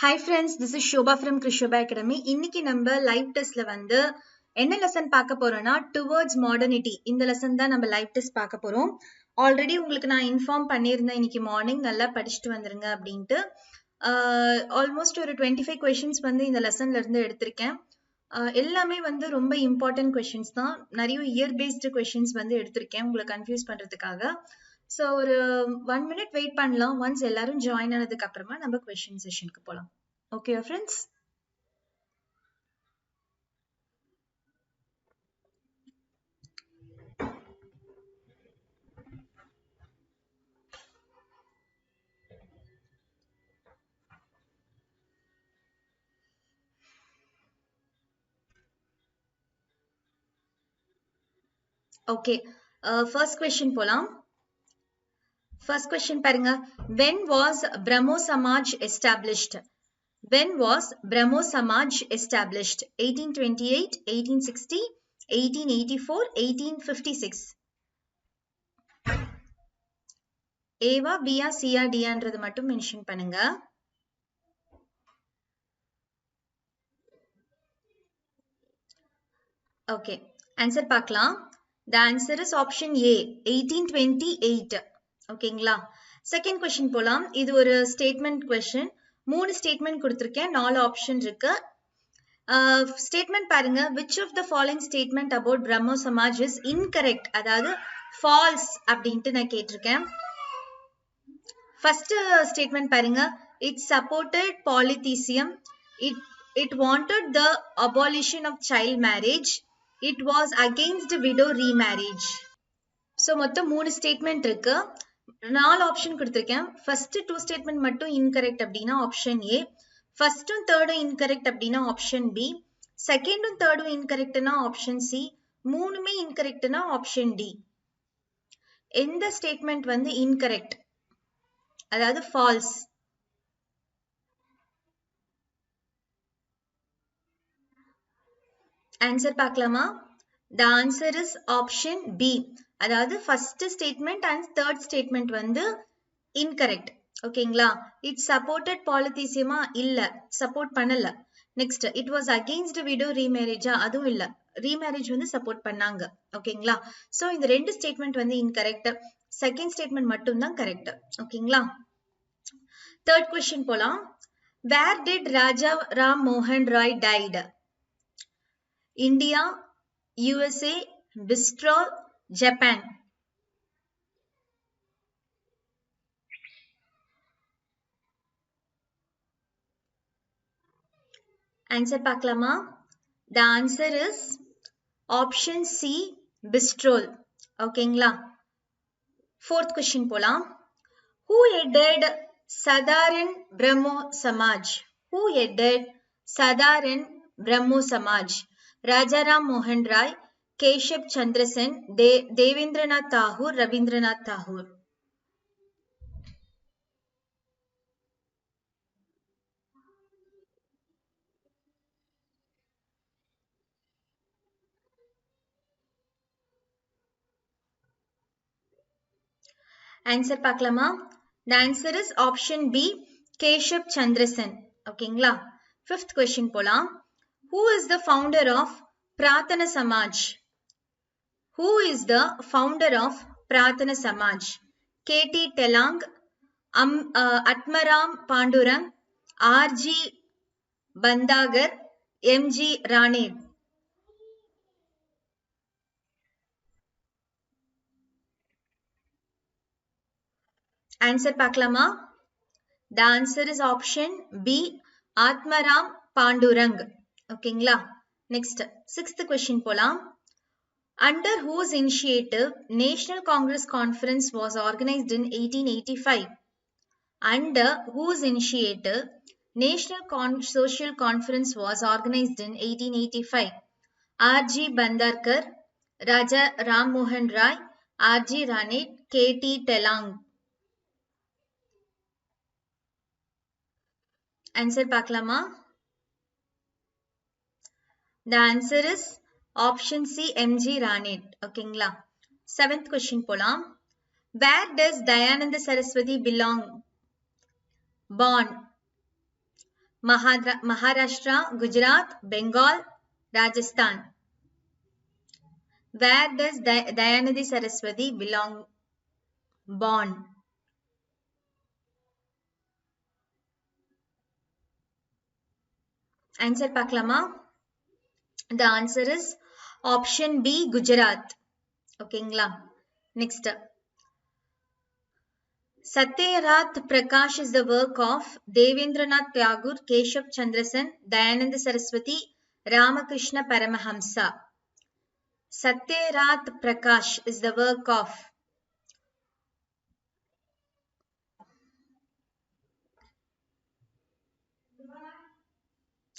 Hi friends, this is Shobha from Krishoba Academy. இன்னைக்கு நம்ம live டெஸ்ட்ல வந்து என்ன லெசன் பார்க்க போறோம்னா டுவர்ட்ஸ் மாடர்னிட்டி. இந்த லெசன் தான் நம்ம லைவ் டெஸ்ட் பார்க்க போறோம். ஆல்ரெடி உங்களுக்கு நான் இன்ஃபார்ம் பண்ணியிருந்தேன் இன்னைக்கு மார்னிங் நல்லா படிச்சுட்டு வந்துருங்க அப்படின்ட்டு. ஆல்மோஸ்ட் ஒரு 25 கொஸ்டின்ஸ் வந்து இந்த லெசன்ல இருந்து எடுத்திருக்கேன். எல்லாமே வந்து ரொம்ப இம்பார்ட்டன்ட் கொஸ்டின்ஸ் தான். நிறைய இயர் பேஸ்டு கொஸ்டின்ஸ் வந்து எடுத்திருக்கேன் உங்களை கன்ஃபியூஸ் பண்றதுக்காக. ஸோ ஒரு 1 minute வெயிட் பண்ணலாம். ஒன்ஸ் எல்லாரும் ஜாயின் ஆனதுக்கு அப்புறமா நம்ம கொஸ்டின் செஷனுக்கு போகலாம். Okay friends? Okay, first question போலாம். First question பாருங்க. When was Brahmo Samaj established? When was Brahmo Samaj established? 1828, 1860, 1884, 1856. ஏவா பியா சியா டியான்றது மட்டும் மென்ஷன் பண்ணுங்க. ஓகே, ஆன்சர் பார்க்கலாம். The answer is option A, 1828. ஓகேங்களா? செகண்ட் கொஸ்டின் போலாம். இது ஒரு ஸ்டேட்மெண்ட் கொஸ்டின். 3 ஸ்டேட்மெண்ட் கொடுத்திருக்கேன், 4 ஆப்ஷன் இருக்கு. ஸ்டேட்மெண்ட் பாருங்க. which of the following statement about Brahmo Samaj is incorrect? அதாவது false அப்படின்ட்டு நான் கேட்டிருக்கேன். ஃபர்ஸ்ட் ஸ்டேட்மெண்ட் பாருங்க. it supported polytheism, it wanted the abolition of child marriage, it was against widow remarriage. So மொத்தம் 3 statement இருக்கு, 4 option கொடுத்திருக்கேன். First 2 statement மட்டும் incorrect அப்படின்னா ஆப்ஷன் ஏ, ஃபர்ஸ்டும் தேர்டும் இன்கரெக்ட் அப்படின்னா ஆப்ஷன் பி, செகண்டும் தேர்டும் இன்கரெக்ட்னா ஆப்ஷன் சி, மூணுமே இன்கரெக்ட்னா ஆப்ஷன் டி. எந்த ஸ்டேட்மெண்ட் வந்து இன்கரெக்ட், அதாவது ஃபால்ஸ்? ஆன்சர் பார்க்கலாமா? The answer is option B. அதாவது first statement and third statement வந்து இன்கரெக்ட். ஓகேங்களா? இட் சப்போர்ட்டட் பாலித்திசியமா? இல்ல, சப்போர்ட் பண்ணல. Next, it was against widow ரீமேரேஜா? அதுவும் இல்ல, ரீமேரேஜ் வந்து சப்போர்ட் பண்ணாங்க. ஓகேங்களா? சோ இந்த ரெண்டு ஸ்டேட்மெண்ட் வந்து இன்கரெக்ட், செகண்ட் ஸ்டேட்மெண்ட் மட்டும் தான் கரெக்ட். ஓகேங்களா? தேர்ட் கொஸ்டின் போலாம். Where did Raja Ram Mohan Roy died? India, USA, Bristol, Japan. Answer பார்க்கலாமா? The answer is option C, Bristol. ஓகேங்களா? ஃபோர்த் கொஸ்டின் போலாம். Who headed Sadharan Brahmo Samaj? Who headed Sadharan Brahmo Samaj? Rajaram Mohan Roy, Keshav Chandra Sen, Devendranath Tagore, Rabindranath Tagore. Answer பார்க்கலாமா? The answer is option B, Keshav Chandra Sen. ஓகேங்களா? Fifth question போலாம். Who is the founder of Pratana Samaj? Who is the founder of Pratana Samaj? K.T. Telang, Atmaram Pandurang, R.G. Bandagar, M.G. Ranade. Answer பார்க்கலாமா? The answer is option B, Atmaram Pandurang. ஓகேங்களா? Next, sixth question போலாம். Under whose initiative National Congress Conference was organized in 1885? Under whose initiative National Social Conference was organized in 1885? R.G. Bandarkar, Raja Ram Mohan Roy, R.G. Ranade, K.T. Telang. Answer பார்க்கலாமா? The answer is option C, M.G. Ranade. ஓகேங்களா? Seventh question போலாம். Where does Dayananda Saraswati born? Maharashtra, Gujarat, Bengal, Rajasthan. Where does Dayanidhi Saraswati born? Answer Paklama. The answer is option B, Gujarat. Okay, next. Satyarath Prakash is the work of Devendranath Tagore, Keshav Chandra Sen, Dayananda Saraswati, Ramakrishna Paramahamsa. Satyarath Prakash is the work of.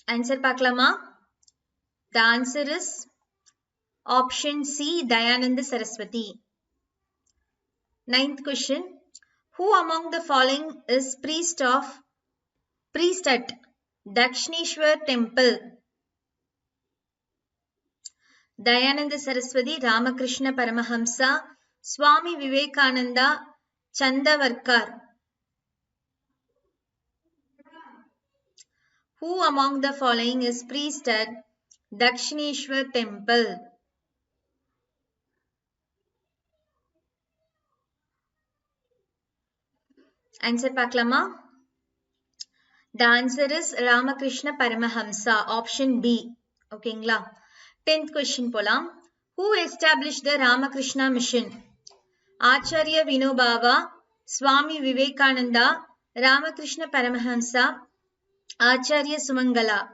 Answer Paklama. The answer is option C, Dayananda Saraswati. Ninth question. Who among the following is priest at Dakshineshwar temple? Dayananda Saraswati, Ramakrishna Paramahamsa, Swami Vivekananda, Chandavarkar. Who among the following is priest at Dakshineshwar temple? Answer Paklama. The answer is Ramakrishna Paramahamsa, option B. Okay, 10th question polam. Who established the Ramakrishna mission? Acharya Vinobhava, Swami Vivekananda, Ramakrishna Paramahamsa, Acharya Sumangala.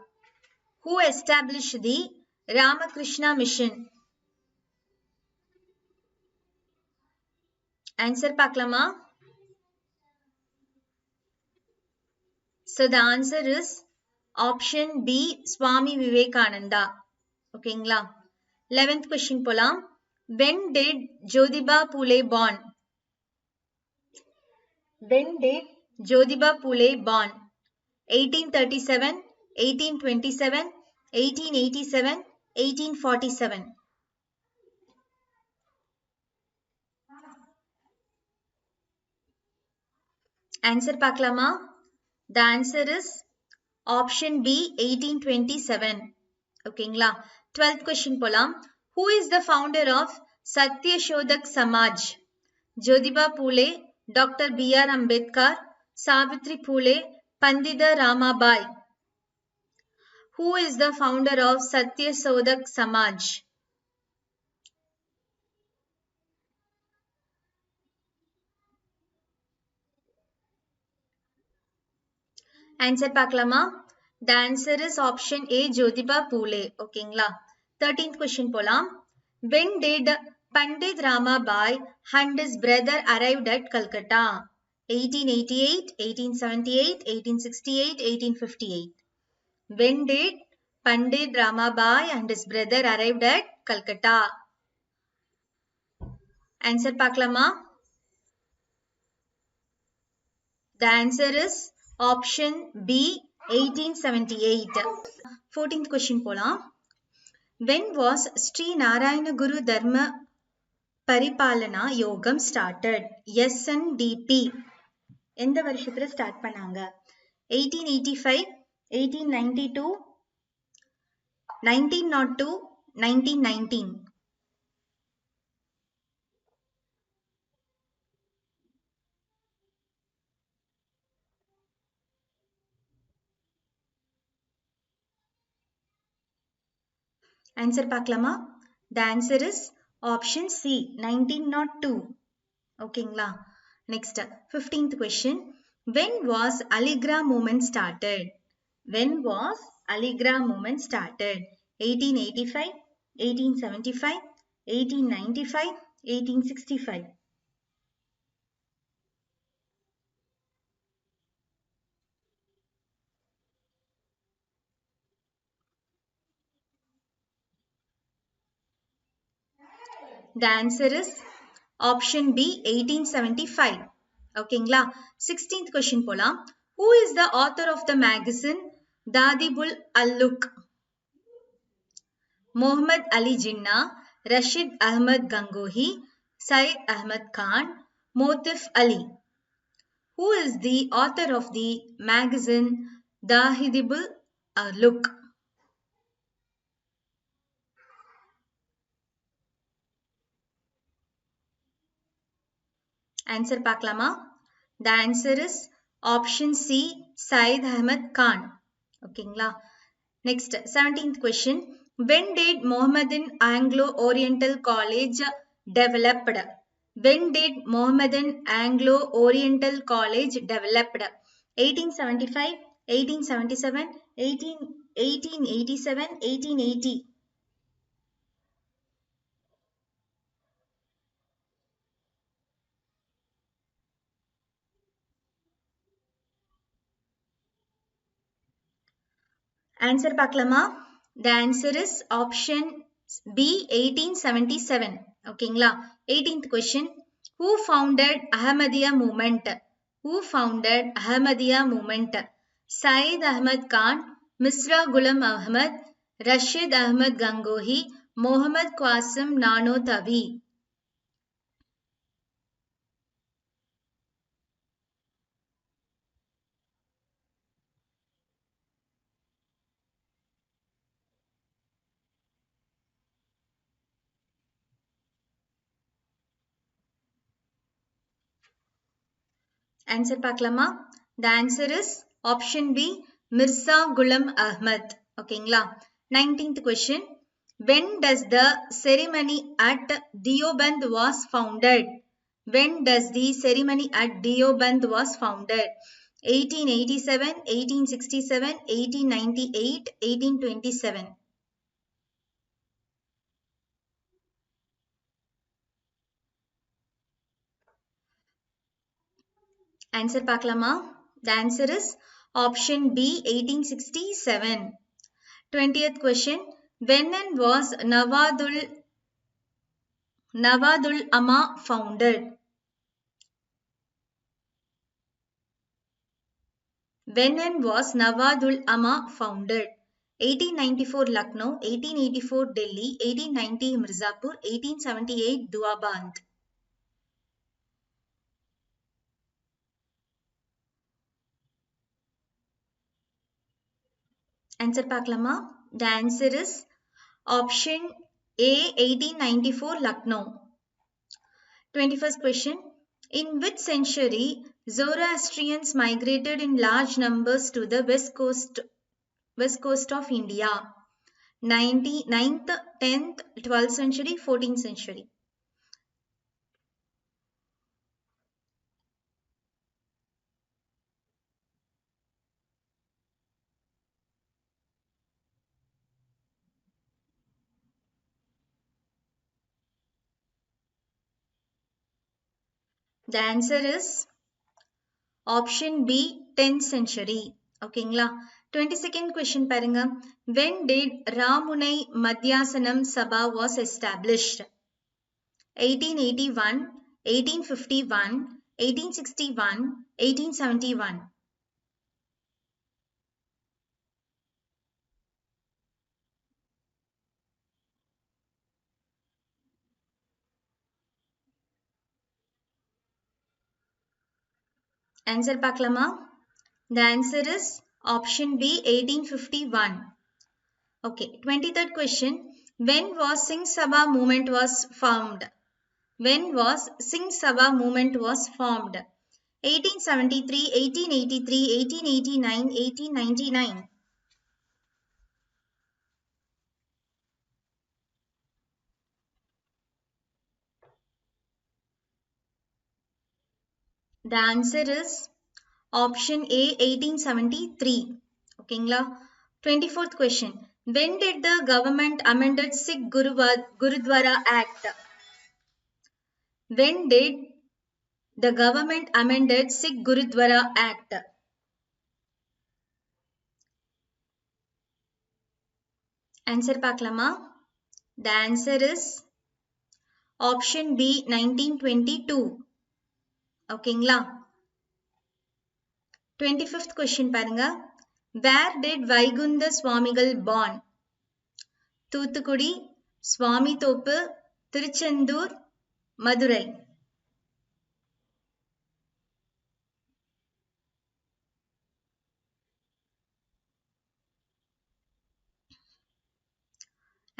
Who established the Ramakrishna mission? Answer Paklama. So the answer is option B, Swami Vivekananda. Okay, 11th question polam. When did Jyotiba Phule born? When did Jyotiba Phule born? 1837, 1827, 1887, 1847. Answer Paklama. The answer is option B, 1827. Okay, 12th question polam. Who is the founder of Satya Shodhak Samaj? Jyotiba Phule, Dr. B.R. Ambedkar, Savitri Phule, Pandita Ramabai. Who is the founder of Satya Shodhak Samaj? Answer Paklama. The answer is option A, Jyotiba Phule. Okay, 13th question polam. When did Pandit Ramabai and his brother arrived at Calcutta? 1888, 1878, 1868, 1858. When did Pandit Ramabai and his brother arrived at Calcutta? Answer Paklama. The answer is option B, 1878. 14th question polam. When was Sri Narayana Guru Dharma Paripalana Yogam started? SNDP. எந்த வருஷத்துல start பண்ணாங்க? 1885, 1892, 1902, 1919. Answer Paklama. The answer is option C, 1902. Okay, next 15th question. When was Aligarh movement started? When was Aligarh movement started? 1885, 1875, 1895, 1865. The answer is option B, 1875. Okay, 16th question polam. Who is the author of the magazine Dadibul Alluk? Muhammad Ali Jinnah, Rashid Ahmad Gangohi, Syed Ahmad Khan, Motif Ali. Who is the author of the magazine Dahidibul look. Answer பார்க்கலாமா? The answer is option C, Syed Ahmad Khan. ஓகேங்களா? Next, 17th question. When did Mohammedan Anglo-Oriental College developed? When did Mohammedan Anglo-Oriental College developed? 1875, 1877, 1887, 1880. Answer பார்க்கலாமா? The answer is option B, 1877. ஓகேங்களா? 18th question. Who founded Ahmadiyya movement? Who founded Ahmadiyya movement? Syed Ahmad Khan, Misra Ghulam Ahmad, Rashid Ahmad Gangohi, Mohammad Qasim Nanotavi. Answer பார்க்கலாமா? The answer is option B, Mirza Ghulam Ahmad. ஓகேங்களா? 19th question. When does the ceremony at Deoband was founded? When does the ceremony at Deoband was founded? 1887, 1867, 1898, 1827. Answer பார்க்கலாமா? The answer is option B, 1867. 20th question. When and was Nawadul Amma founded? When and was Nawadul Amma founded? 1894 Lucknow, 1884 Delhi, 1890 Mirzapur, 1878 Duaband. Answer பார்க்கலாமா? The answer is option A, 1894 Lucknow. 21st question. In which century Zoroastrians migrated in large numbers to the west coast of India? 9th, 10th, 12th century, 14th century. The answer is option B, 10th century. ஓகேங்களா? 22nd question பாருங்க. When did Ramunai Madhyasanam Sabha was established? 1881, 1851, 1861, 1871. Answer பார்க்கலாமா? The answer is option B, 1851. Okay, 23rd question. When was Singh Sabha movement was formed? When was Singh Sabha movement was formed? 1873, 1883, 1889, 1899. The answer is option A, 1873. ஓகேங்களா? 24th question. When did the government amended Sikh Gurudwara Act? When did the government amended Sikh Gurudwara Act? Answer பார்க்கலாமா? The answer is option B, 1922. ஓகேங்களா? 25th question பாருங்க. Where did Vaikundha Swamigal born? Thoothukudi, Swamithoppu, Tiruchendur, Madurai.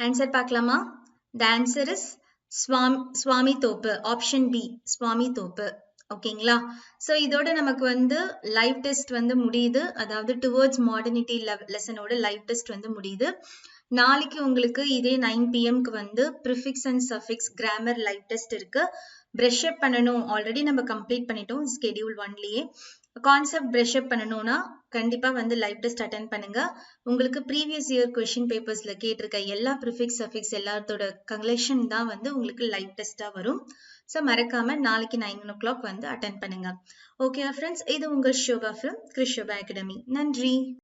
Answer பார்க்கலாமா? The answer is சுவாமி தோப்பு. Option B சுவாமி தோப்பு. ஓகேங்களா? So இதோட நமக்கு வந்து லைவ் டெஸ்ட் வந்து முடியுது. அதாவது டுவர்ட்ஸ் மாடர்னிட்டி லெசனோட லைவ் டெஸ்ட் வந்து முடியுது. நாளைக்கு உங்களுக்கு இதே 9 PM வந்து prefix and suffix grammar live test இருக்கு. பிரஷ் அப் பண்ணணும். ஆல்ரெடி நம்ம கம்ப்ளீட் பண்ணிட்டோம் ஸ்கெடியூல் 1லயே. கான்செப்ட் பிரஷ் அப் பண்ணணும்னா கண்டிப்பா வந்து லைவ் டெஸ்ட் அட்டென்ட் பண்ணுங்க. உங்களுக்கு ப்ரீவியஸ் இயர் கொஸ்டின் பேப்பர்ஸ்ல கேட்டிருக்க எல்லா ப்ரிஃபிக்ஸ் சஃபிக்ஸ் எல்லாத்தோட கலெக்ஷன் தான் வந்து உங்களுக்கு லைவ் டெஸ்டா வரும். ஸோ மறக்காம நாளைக்கு 9 o'clock வந்து அட்டென்ட் பண்ணுங்க. ஓகே ஃப்ரெண்ட்ஸ், இது உங்கள் Shoba from Chris Shoba Academy. நன்றி.